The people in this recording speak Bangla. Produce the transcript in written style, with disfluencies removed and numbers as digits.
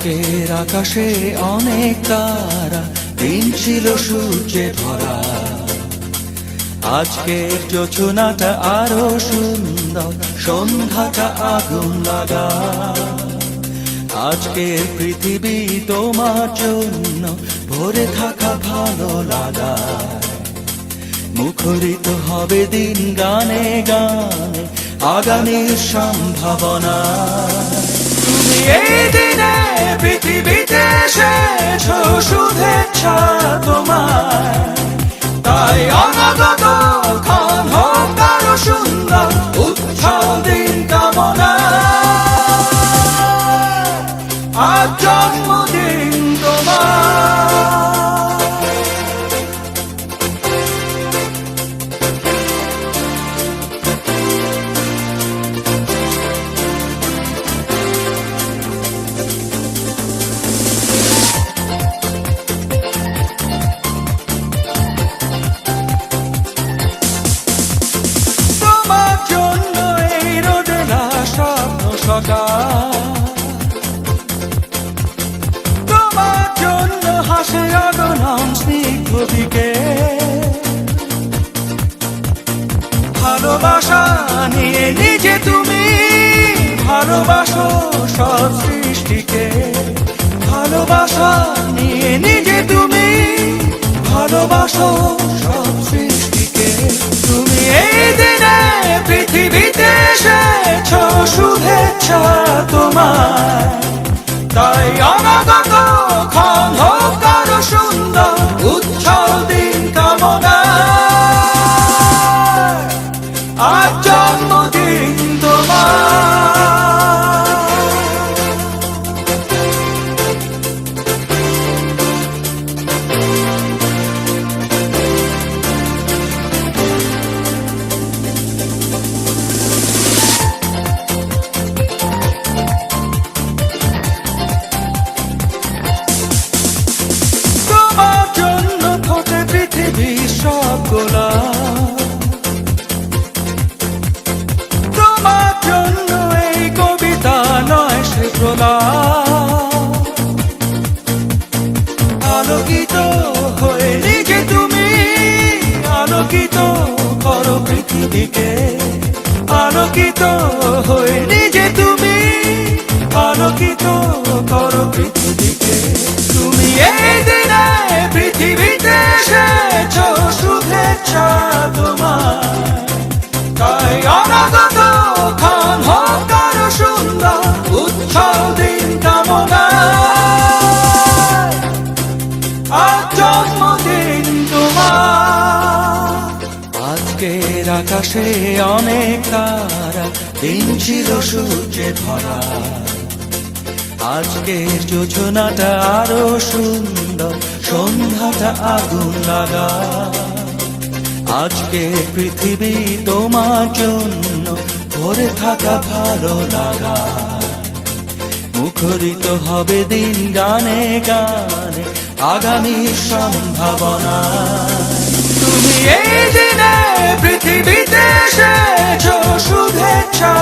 আজকের আকাশে অনেক তারা, দিন ছিল সূর্যে ভরা। আজকের যোছনাটা আরো সুন্দর, সন্ধ্যাটা আগুন লাগা। আজকের পৃথিবী তোমার জন্য ভরে থাকা ভালো লাগা। মুখরিত হবে দিন গানে গানে, আগামীর সম্ভাবনা। তুমি এই দিনে পৃথিবীতে এসেছো, শুভেচ্ছা তোমার। তাই অনাগত ক্ষণ হোক আরো সুন্দর, উৎসব দিন কামনা। আজ জন্মদিন তোমার। তোমার জন্য হাসে অগণন স্নিগ্ধ বিকেল। ভালোবাসা নিয়ে নিজে তুমি ভালোবাসো সব সৃষ্টিকে। ভালোবাসা নিয়ে নিজে তুমি ভালোবাসো সব সৃষ্টিকে। তুমি এই দিনে পৃথিবীতে এসেছো, শুভেচ্ছা তোমার। তাই অনাগত ক্ষণ হোক আরো সুন্দর, উৎসব দিন কামনা। আজ জন্মদিন তোমার। তোমার জন্য এই কবিতা নয় সে প্রলাপ। আলোকিত হয়ে নিজে তুমি আলোকিত করো পৃথিবীকে। আলোকিত হয়ে নিজে তুমি আলোকিত করো পৃথিবীকে। তুমি এই দিনে পৃথিবীতে এসেছো, শুভেচ্ছা তোমার। তাই অনাগত ক্ষণ হোক আরো সুন্দর, উৎসব দিন কামনা। আজ জন্মদিন তোমার। আজকের আকাশে অনেক তারা, দিন ছিল সূর্যে ভরা। আজকের যোছনাটা আরো সুন্দর, সন্ধ্যাটা আগুন লাগা। আজকে পৃথিবী তোমার জন্য ভরে থাকা ভালো লাগা। মুখরিত হবে দিন গানে গানে, আগামীর সম্ভাবনা। তুমি এই দিনে পৃথিবীতে এসেছো, শুভেচ্ছা